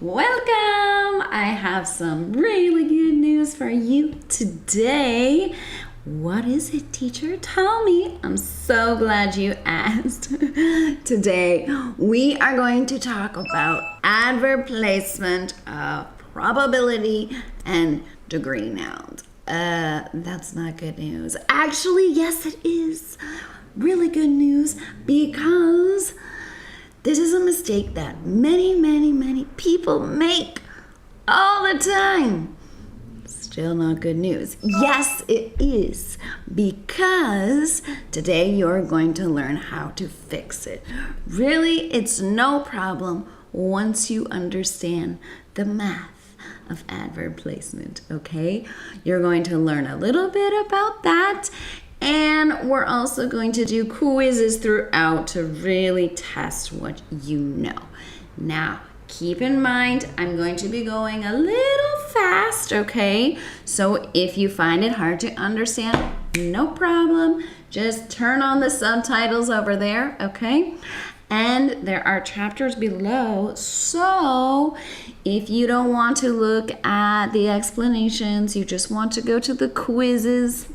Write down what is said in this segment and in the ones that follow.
Welcome! I have some really good news for you today. What is it, teacher? Tell me. I'm so glad you asked. Today, we are going to talk about adverb placement of probability and degree nouns. That's not good news. Actually, yes, it is really good news because this is a mistake that many people make all the time. Still not good news. Yes, it is, because today you're going to learn how to fix it. Really, it's no problem once you understand the math of adverb placement, okay? You're going to learn a little bit about that, and we're also going to do quizzes throughout to really test what you know. Now, keep in mind, I'm going to be going a little fast, okay? So if you find it hard to understand, no problem. Just turn on the subtitles over there, okay? And there are chapters below, so if you don't want to look at the explanations, you just want to go to the quizzes,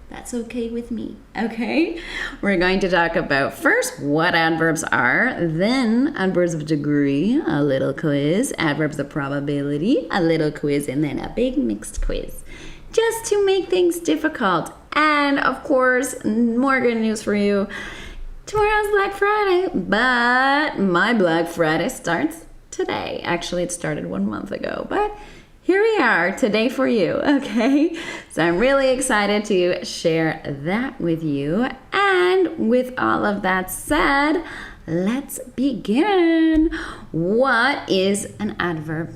that's okay with me, okay? We're going to talk about first what adverbs are, then adverbs of degree, a little quiz, adverbs of probability, a little quiz, and then a big mixed quiz, just to make things difficult. And of course, more good news for you. Tomorrow's Black Friday, but my Black Friday starts today. Actually, it started 1 month ago, but here we are today for you, okay? So I'm really excited to share that with you. And with all of that said, let's begin. What is an adverb?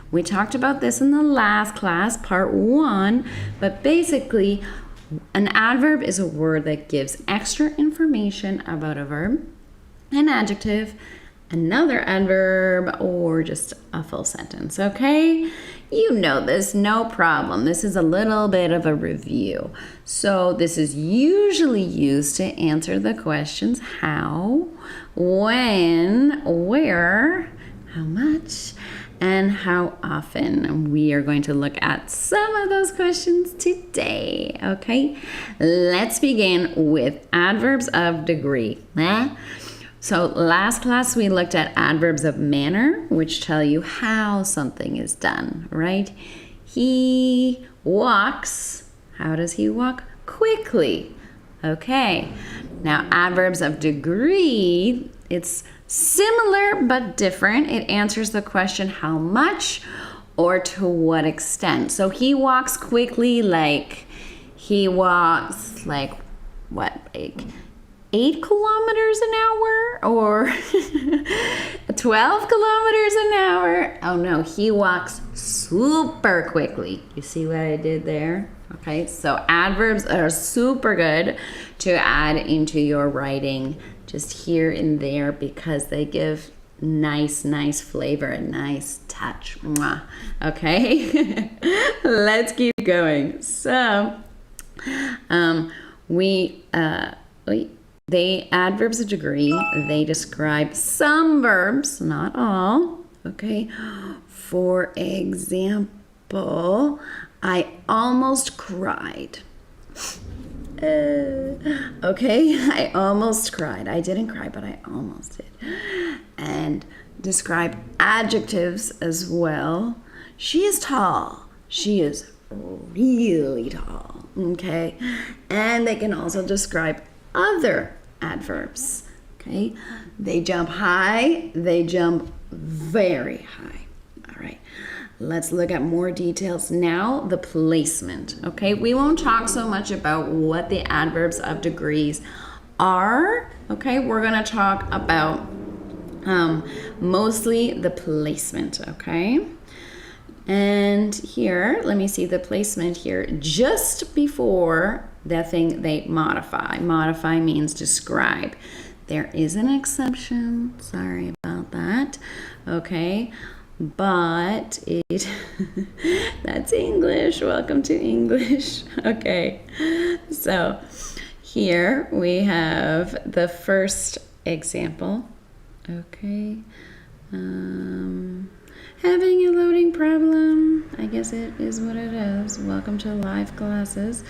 We talked about this in the last class, part 1, but basically, an adverb is a word that gives extra information about a verb, an adjective, another adverb, or just a full sentence, okay? You know this, no problem. This is a little bit of a review. So this is usually used to answer the questions how, when, where, how much, and how often. We are going to look at some of those questions today, okay? Let's begin with adverbs of degree. So last class we looked at adverbs of manner, which tell you how something is done, right? He walks. How does he walk? Quickly. Okay. Now adverbs of degree, it's similar but different. It answers the question how much or to what extent. So he walks quickly, like he walks like what, like 8 kilometers an hour or 12 kilometers an hour. Oh no, he walks super quickly. You see what I did there? Okay, so adverbs are super good to add into your writing just here and there because they give nice flavor and nice touch. Mwah. Okay, let's keep going. So, they adverbs of degree, they describe some verbs, not all, okay? For example, I almost cried. Okay, I almost cried. I didn't cry, but I almost did. And describe adjectives as well. She is tall. She is really tall, okay? And they can also describe other adverbs, okay? They jump high, they jump very high. All right, let's look at more details now. The placement, okay? We won't talk so much about what the adverbs of degrees are, okay? We're gonna talk about mostly the placement, okay? And here, let me see the placement here, just before the thing they modify. Modify means describe. There is an exception, sorry about that, okay? But it, that's English, welcome to English, okay? So here we have the first example, okay? having a loading problem. I guess it is what it is. Welcome to live classes.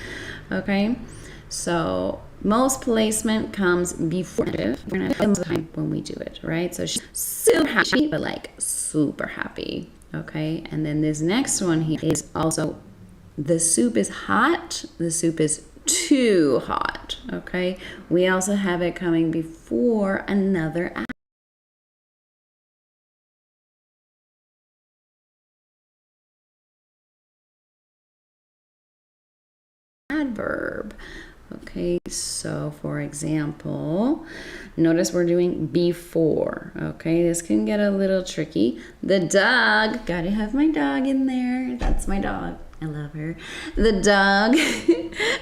Okay, so most placement comes before the time when we do it, right? So she's super happy, but like super happy. Okay, and then this next one here is also the soup is hot, the soup is too hot. Okay, we also have it coming before another adverb. Okay, so for example, notice we're doing before. Okay, this can get a little tricky. The dog, gotta have my dog in there. That's my dog. I love her. The dog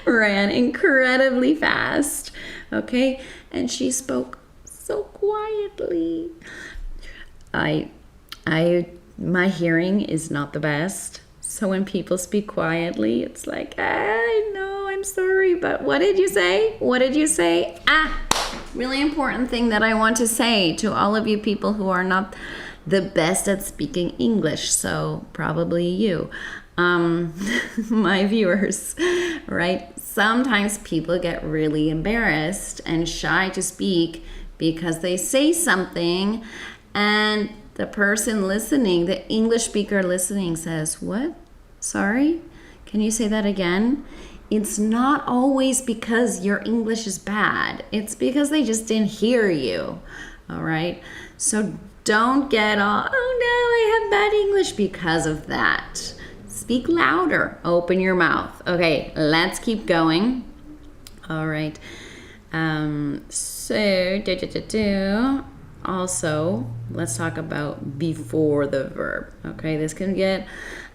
ran incredibly fast. Okay, and she spoke so quietly. My hearing is not the best. So when people speak quietly, it's like, I know, I'm sorry, but what did you say? What did you say? Really important thing that I want to say to all of you people who are not the best at speaking English. So probably you, my viewers, right? Sometimes people get really embarrassed and shy to speak because they say something and the person listening, the English speaker listening says, what? Sorry? Can you say that again? It's not always because your English is bad. It's because they just didn't hear you. All right? So don't get all, oh no, I have bad English because of that. Speak louder. Open your mouth. Okay, let's keep going. All right. Also, let's talk about before the verb. Okay, this can get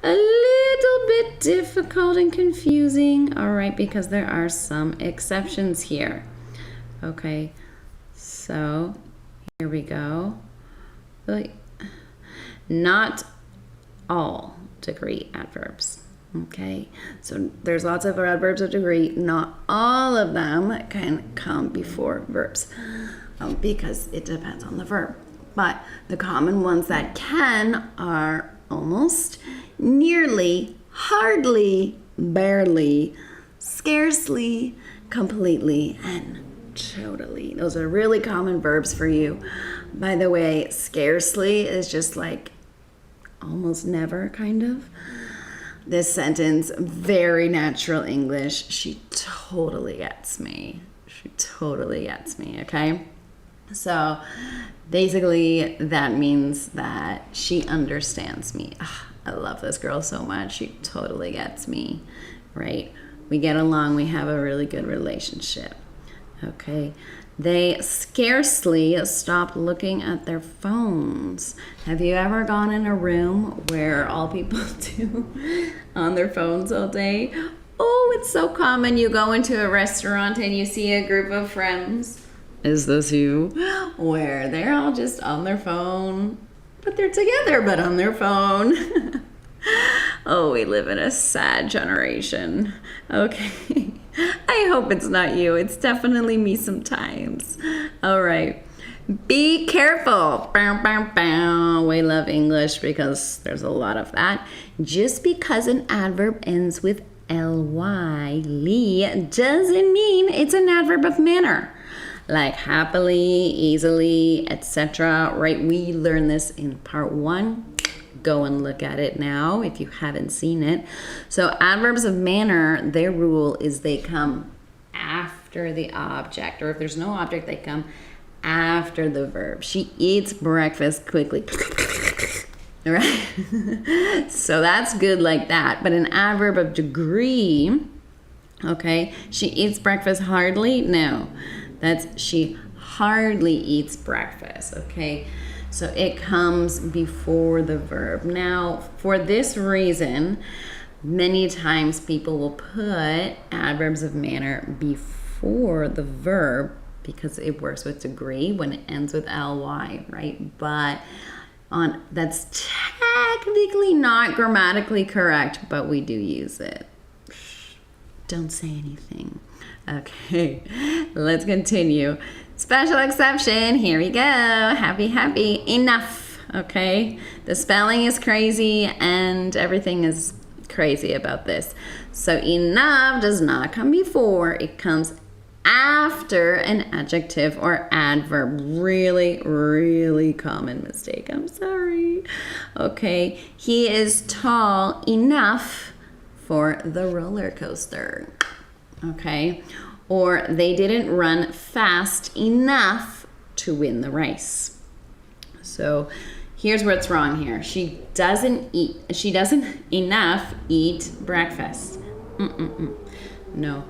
a little bit difficult and confusing, all right, because there are some exceptions here. Okay, so here we go. Not all degree adverbs. Okay, so there's lots of adverbs of degree. Not all of them can come before verbs. Because it depends on the verb. But the common ones that can are almost, nearly, hardly, barely, scarcely, completely, and totally. Those are really common verbs for you. By the way, scarcely is just like almost never, kind of. This sentence, very natural English. She totally gets me. She totally gets me, okay? So basically that means that she understands me. I love this girl so much. She totally gets me, right? We get along. We have a really good relationship. Okay. They scarcely stop looking at their phones. Have you ever gone in a room where all people do on their phones all day? Oh, it's so common. You go into a restaurant and you see a group of friends. Is this you? Where they're all just on their phone, but they're together, but on their phone. Oh, we live in a sad generation. Okay. I hope it's not you. It's definitely me sometimes. All right. Be careful. Bow, bow, bow. We love English because there's a lot of that. Just because an adverb ends with ly, doesn't mean it's an adverb of manner. Like happily, easily, etc. Right? We learned this in part 1. Go and look at it now if you haven't seen it. So adverbs of manner, their rule is they come after the object, or if there's no object, they come after the verb. She eats breakfast quickly. Right? So that's good like that. But an adverb of degree, okay, she eats breakfast hardly? No. That's she hardly eats breakfast, okay? So it comes before the verb. Now, for this reason, many times people will put adverbs of manner before the verb because it works with degree when it ends with ly, right? But that's technically not grammatically correct, but we do use it. Don't say anything. Okay, let's continue. Special exception, here we go. Happy, enough. okay? The spelling is crazy and everything is crazy about this. So enough does not come before, it comes after an adjective or adverb. Really, really common mistake. I'm sorry. Okay, he is tall enough for the roller coaster. Okay, or they didn't run fast enough to win the race. So here's what's wrong here. She doesn't enough eat breakfast. No,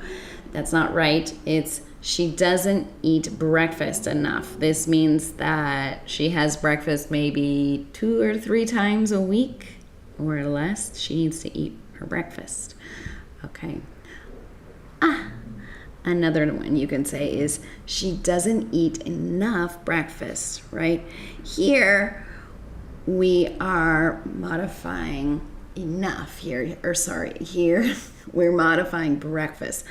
that's not right. It's she doesn't eat breakfast enough. This means that she has breakfast maybe 2 or 3 times a week or less. She needs to eat her breakfast. Okay. Another one you can say is she doesn't eat enough breakfast, right? Here we are modifying enough here, here we're modifying breakfast.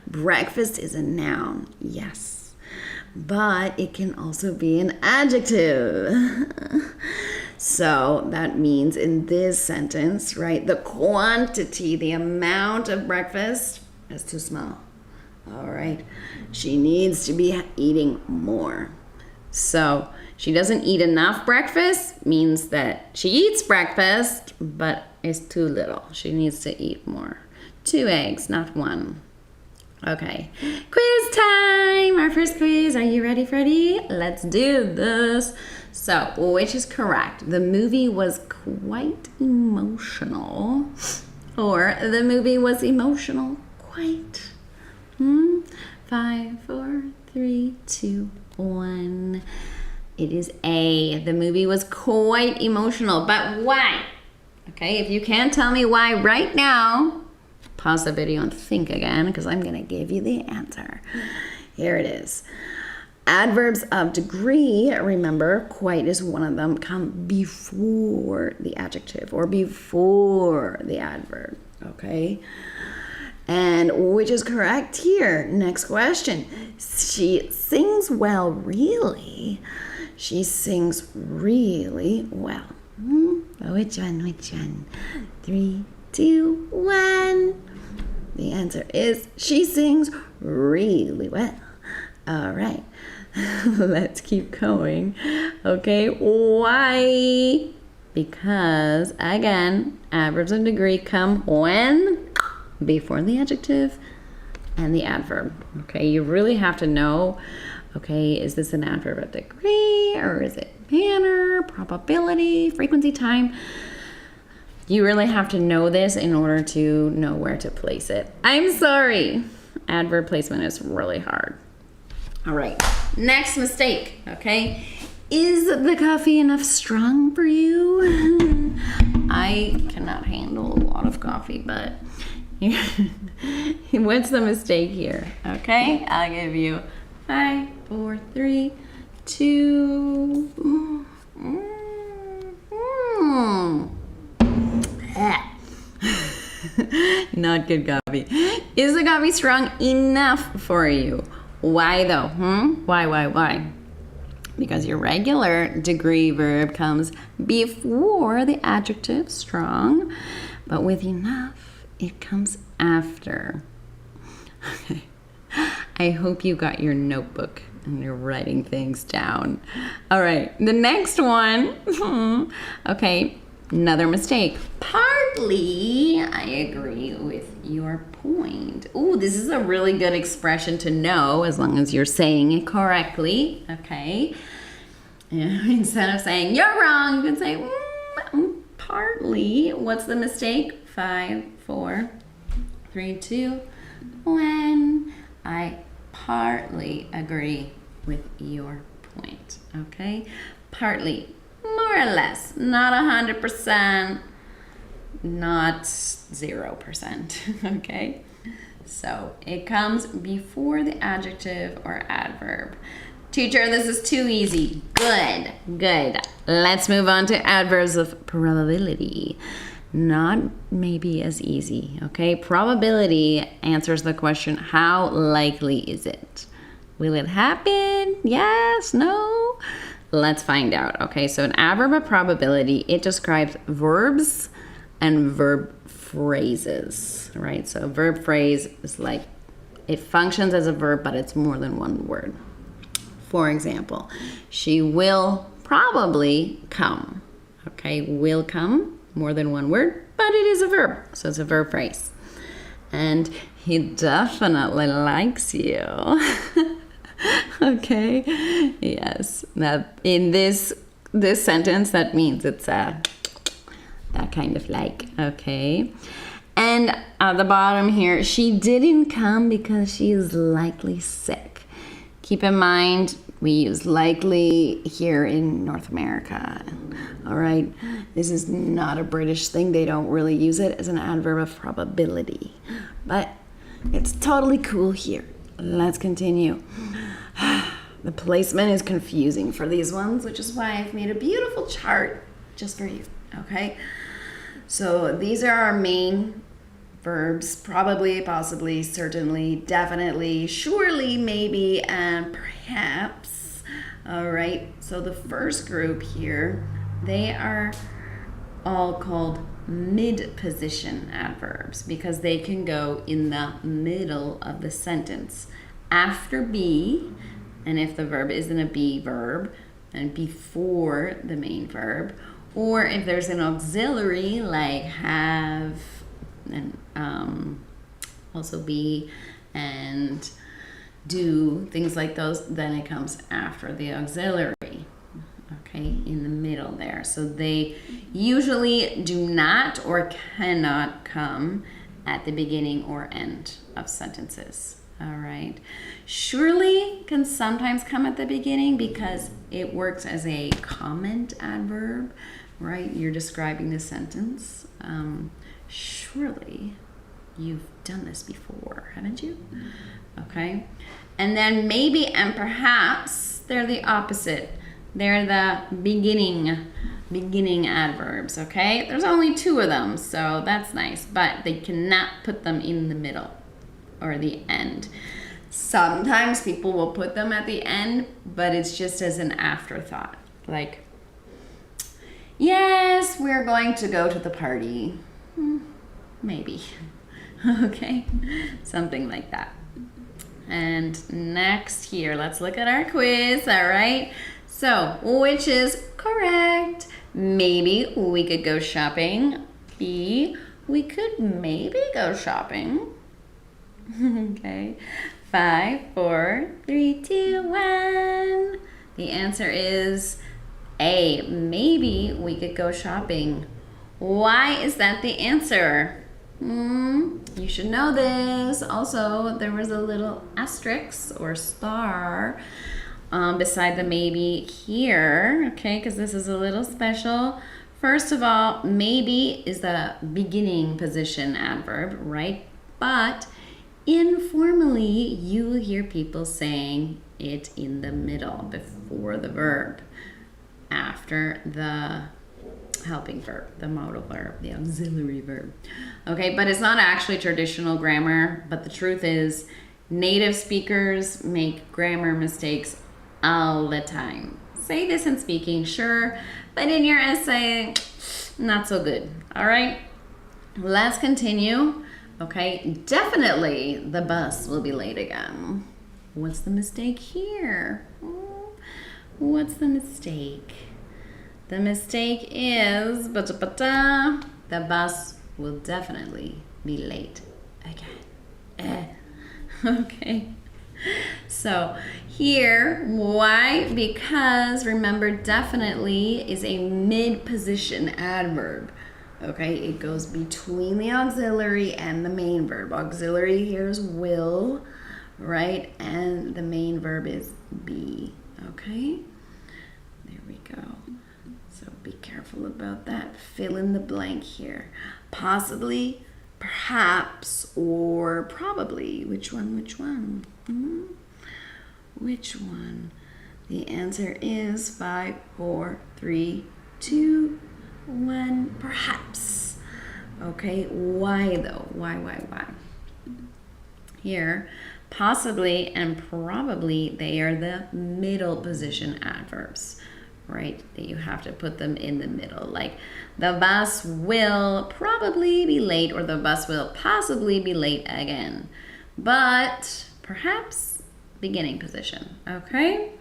Breakfast is a noun, yes, but it can also be an adjective. So that means in this sentence, right, the quantity, the amount of breakfast is too small. All right, she needs to be eating more. So she doesn't eat enough breakfast means that she eats breakfast, but it's too little. She needs to eat more. 2 eggs, not 1. Okay, quiz time. Our first quiz. Are you ready, Freddie? Let's do this. So, which is correct? The movie was quite emotional, or the movie was emotional quite. 5, 4, 3, 2, 1. It is A. The movie was quite emotional, but why? Okay, if you can't tell me why right now, pause the video and think again, because I'm going to give you the answer. Here it is. Adverbs of degree, remember, quite is one of them, come before the adjective or before the adverb, okay? And which is correct here? Next question. She sings well, really? She sings really well. Which one? 3, 2, 1. The answer is she sings really well. All right. Let's keep going. Okay, why? Because, again, adverbs of degree come when? Before the adjective and the adverb. Okay, you really have to know, okay, is this an adverb of degree or is it manner, probability, frequency, time? You really have to know this in order to know where to place it. I'm sorry. Adverb placement is really hard. All right, next mistake, okay? Is the coffee enough strong for you? I cannot handle a lot of coffee, but what's the mistake here? Okay, I'll give you 5, 4, 3, 2. Not good coffee. Is the coffee strong enough for you? Why though? Why? Because your regular degree verb comes before the adjective strong, but with enough, it comes after. Okay. I hope you got your notebook and you're writing things down. All right, the next one. Okay, another mistake. Partly, I agree with your point. Ooh, this is a really good expression to know as long as you're saying it correctly. Okay. And instead of saying you're wrong, you can say partly. What's the mistake? 5, 4, 3, 2, 1. I partly agree with your point. Okay? Partly. More or less. Not 100%. Not 0%. Okay? So it comes before the adjective or adverb. Teacher, this is too easy. Good. Let's move on to adverbs of probability. Not maybe as easy, okay? Probability answers the question, how likely is it? Will it happen? Yes? No? Let's find out. Okay, so an adverb of probability, it describes verbs and verb phrases, right? So a verb phrase is like, it functions as a verb, but it's more than one word. For example, she will probably come. Okay, will come, more than one word, but it is a verb, so it's a verb phrase. And he definitely likes you. Okay, yes. Now, in this sentence, that means it's that kind of like, okay. And at the bottom here, she didn't come because she is likely sick. Keep in mind, we use likely here in North America. All right, this is not a British thing. They don't really use it as an adverb of probability, but it's totally cool here. Let's continue. The placement is confusing for these ones, which is why I've made a beautiful chart just for you, okay? So these are our main verbs: probably, possibly, certainly, definitely, surely, maybe, and perhaps. All right, so the first group here, they are all called mid-position adverbs because they can go in the middle of the sentence after be, and if the verb isn't a be verb, and before the main verb, or if there's an auxiliary like have and also be and do, things like those, then it comes after the auxiliary, okay, in the middle there. So they usually do not or cannot come at the beginning or end of sentences. All right. Surely can sometimes come at the beginning because it works as a comment adverb, right? You're describing the sentence. Surely you've done this before, haven't you? Okay. And then maybe and perhaps, they're the opposite. They're the beginning adverbs, okay? There's only 2 of them, so that's nice, but they cannot put them in the middle or the end. Sometimes people will put them at the end, but it's just as an afterthought. Like, yes, we're going to go to the party. Maybe. Okay, something like that. And next here, let's look at our quiz, all right? So, which is correct? Maybe we could go shopping. B, we could maybe go shopping. Okay, 5, 4, 3, 2, 1. The answer is A, maybe we could go shopping. Why is that the answer? You should know this. Also, there was a little asterisk or star beside the maybe here, okay, because this is a little special. First of all, maybe is the beginning position adverb, right? But informally, you will hear people saying it in the middle, before the verb, after the helping verb, the modal verb, the auxiliary verb. Okay, but it's not actually traditional grammar, but the truth is native speakers make grammar mistakes all the time. Say this in speaking, sure, but in your essay, not so good. All right, let's continue. Okay, definitely the bus will be late again. What's the mistake here? What's the mistake? The mistake is, the bus will definitely be late again. Okay. So here, why? Because remember, definitely is a mid-position adverb. Okay, it goes between the auxiliary and the main verb. Auxiliary here is will, right? And the main verb is be. Okay, there we go. So be careful about that. Fill in the blank here. Possibly, perhaps, or probably. Which one? Which one? Which one? The answer is 5, 4, 3, 2, 1. Perhaps. Okay, why though? Why? Here, possibly and probably, they are the middle position adverbs. right? That you have to put them in the middle. Like the bus will probably be late, or the bus will possibly be late again. But perhaps beginning position, okay?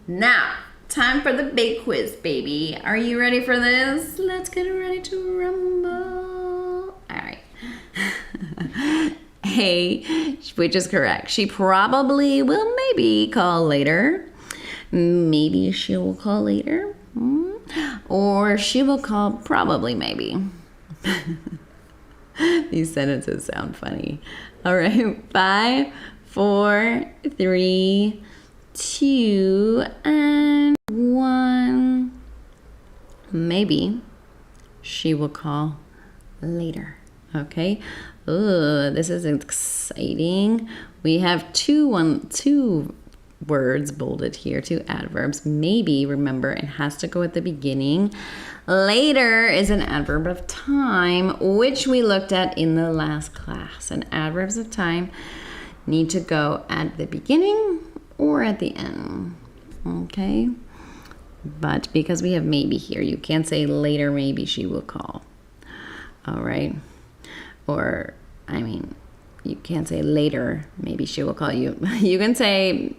Now, time for the big quiz, baby. Are you ready for this? Let's get ready to rumble. All right. A, which is correct. She probably will maybe call later. Maybe she will call later. Or she will call probably maybe. These sentences sound funny. All right. 5, 4, 3, 2, and 1. Maybe she will call later. Okay. This is exciting. We have two words bolded here, 2 adverbs. Maybe, remember, it has to go at the beginning. Later is an adverb of time, which we looked at in the last class. And adverbs of time need to go at the beginning or at the end. Okay? But because we have maybe here, you can't say later maybe she will call. All right? Or, I mean, you can't say later maybe she will call you. You can say,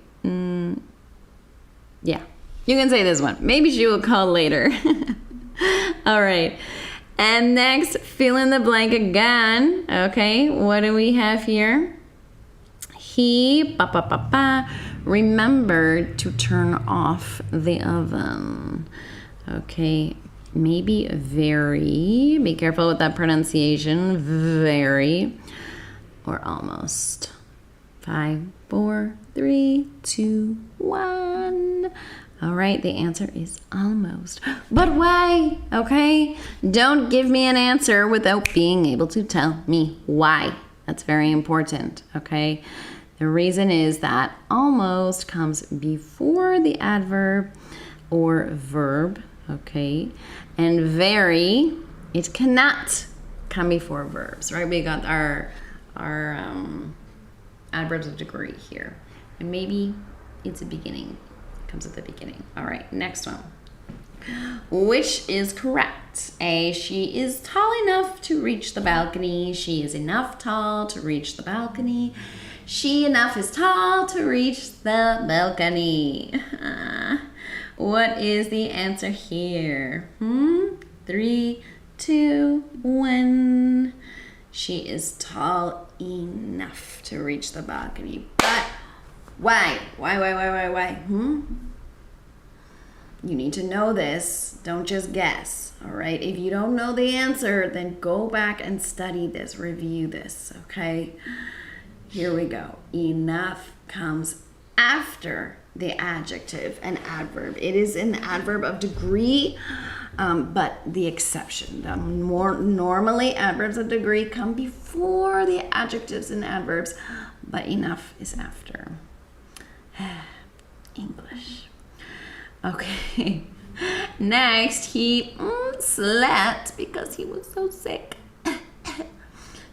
yeah, you can say this one. Maybe she will call later. All right. And next, fill in the blank again. Okay, what do we have here? He, remembered to turn off the oven. Okay, maybe very. Be careful with that pronunciation. Very. Or almost. 5, 4, 3, 2, 1. All right, the answer is almost. But why? Okay? Don't give me an answer without being able to tell me why. That's very important, okay? The reason is that almost comes before the adverb or verb, okay? And very, it cannot come before verbs, right? We got our adverbs of degree here. And maybe it's a beginning. It comes at the beginning. All right, next one. Which is correct? A, she is tall enough to reach the balcony. She is enough tall to reach the balcony. She enough is tall to reach the balcony. What is the answer here? 3, 2, 1. She is tall enough to reach the balcony. But why? Why? You need to know this. Don't just guess, all right? If you don't know the answer, then go back and study this, review this, okay? Here we go. Enough comes after the adjective and adverb. It is an adverb of degree, but the exception. Normally, adverbs of degree come before the adjectives and adverbs, but enough is after. English. Okay. Next, he slept because he was so sick.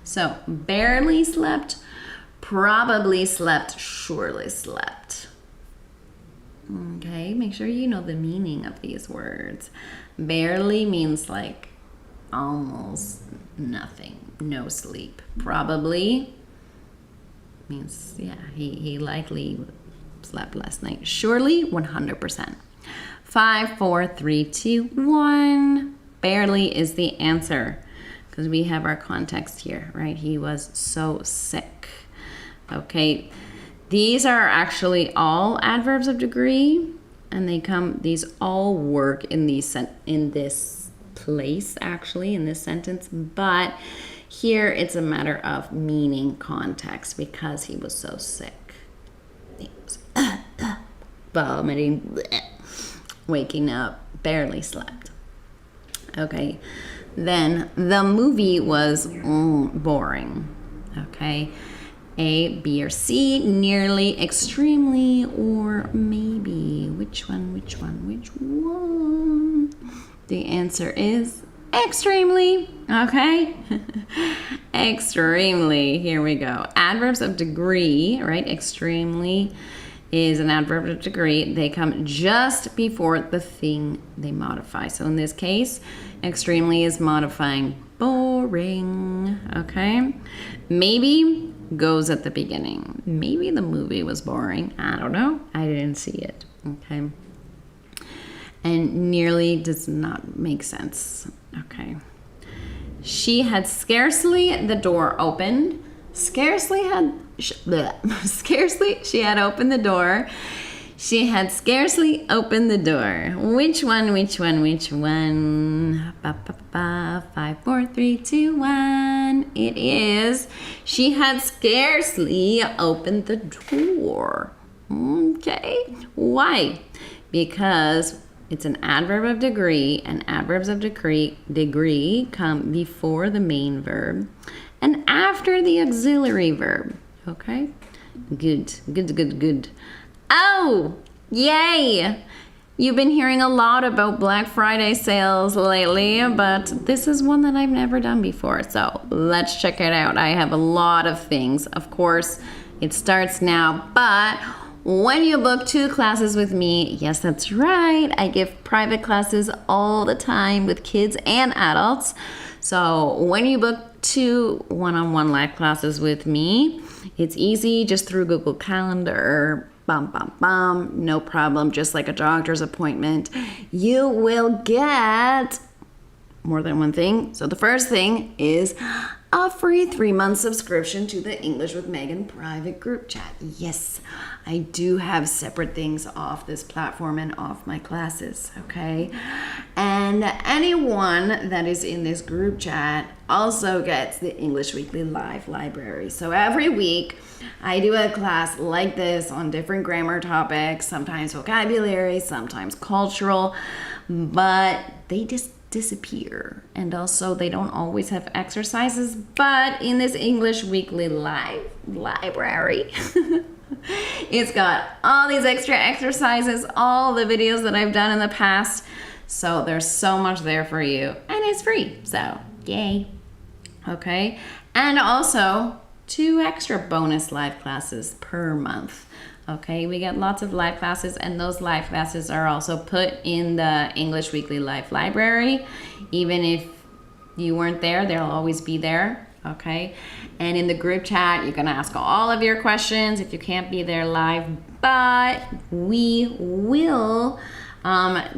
So, barely slept, probably slept, surely slept. Okay, make sure you know the meaning of these words. Barely means like almost nothing, no sleep. Probably means, yeah, he likely slept last night. Surely, 100%. 5, 4, 3, 2, 1. Barely is the answer because we have our context here, right? He was so sick. Okay, these are actually all adverbs of degree, and these all work in this place, actually, in this sentence, but here it's a matter of meaning context because he was so sick. He was vomiting, waking up, barely slept. Okay, then the movie was boring. Okay, A, B, or C, nearly, extremely, or maybe. Which one? The answer is extremely. Okay, extremely. Here we go. Adverbs of degree, right? Extremely is an adverb of degree. They come just before the thing they modify. So in this case, extremely is modifying boring, okay? Maybe goes at the beginning. Maybe the movie was boring. I don't know. I didn't see it, okay? And nearly does not make sense, okay? She had scarcely the door opened. Scarcely she had opened the door. She had scarcely opened the door. Which one? Ba, ba, ba, 5, 4, 3, 2, 1. It is, she had scarcely opened the door. Okay. Why? Because it's an adverb of degree, and adverbs of degree come before the main verb and after the auxiliary verb. Okay? Good. Oh, yay! You've been hearing a lot about Black Friday sales lately, but this is one that I've never done before. So let's check it out. I have a lot of things. Of course, it starts now, but when you book 2 classes with me, yes, that's right, I give private classes all the time with kids and adults. So when you book 2 one-on-one live classes with me, it's easy, just through Google Calendar, no problem, just like a doctor's appointment. You will get more than one thing. So the first thing is a free 3-month subscription to the English with Meghan private group chat. Yes, I do have separate things off this platform and off my classes, okay? And anyone that is in this group chat also gets the English Weekly Live Library. So every week, I do a class like this on different grammar topics, sometimes vocabulary, sometimes cultural, but they just disappear. And also they don't always have exercises, but in this English Weekly Live Library, it's got all these extra exercises, all the videos that I've done in the past. So there's so much there for you, and it's free. So yay. Okay. And also 2 extra bonus live classes per month. Okay, we get lots of live classes, and those live classes are also put in the English Weekly Live Library. Even if you weren't there, they'll always be there. Okay, and in the group chat, you can ask all of your questions if you can't be there live, but we will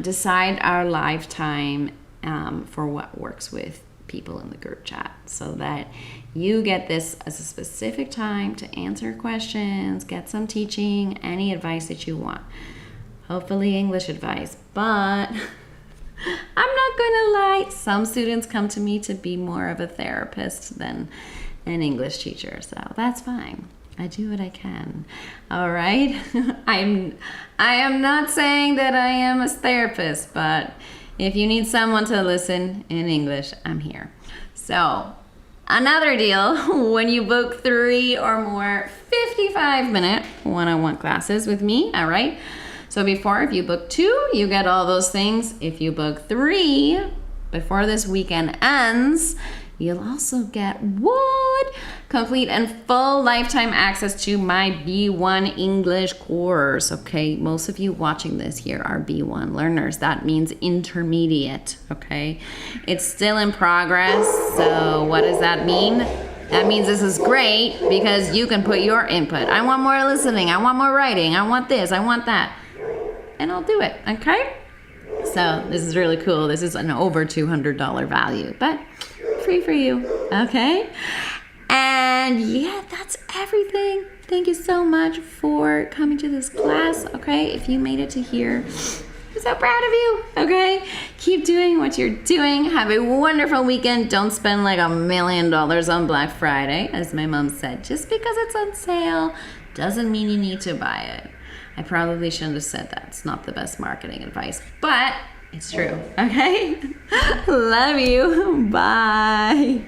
decide our live time for what works with people in the group chat, so that you get this as a specific time to answer questions, get some teaching, any advice that you want. Hopefully English advice, but I'm not gonna lie, some students come to me to be more of a therapist than an English teacher, so that's fine. I do what I can. All right. I am not saying that I am a therapist, but if you need someone to listen in English, I'm here. So another deal, when you book 3 or more 55-minute one-on-one classes with me, all right? So before, if you book 2, you get all those things. If you book 3, before this weekend ends, you'll also get what? Complete and full lifetime access to my B1 English course, okay? Most of you watching this here are B1 learners. That means intermediate, okay? It's still in progress, so what does that mean? That means this is great because you can put your input. I want more listening, I want more writing, I want this, I want that. And I'll do it, okay? So this is really cool. This is an over $200 value, but free for you, okay? And yeah, that's everything. Thank you so much for coming to this class, okay? If you made it to here, I'm so proud of you, okay? Keep doing what you're doing. Have a wonderful weekend. Don't spend like $1 million on Black Friday, as my mom said. Just because it's on sale doesn't mean you need to buy it. I probably shouldn't have said that. It's not the best marketing advice, but it's true, okay? Love you. Bye.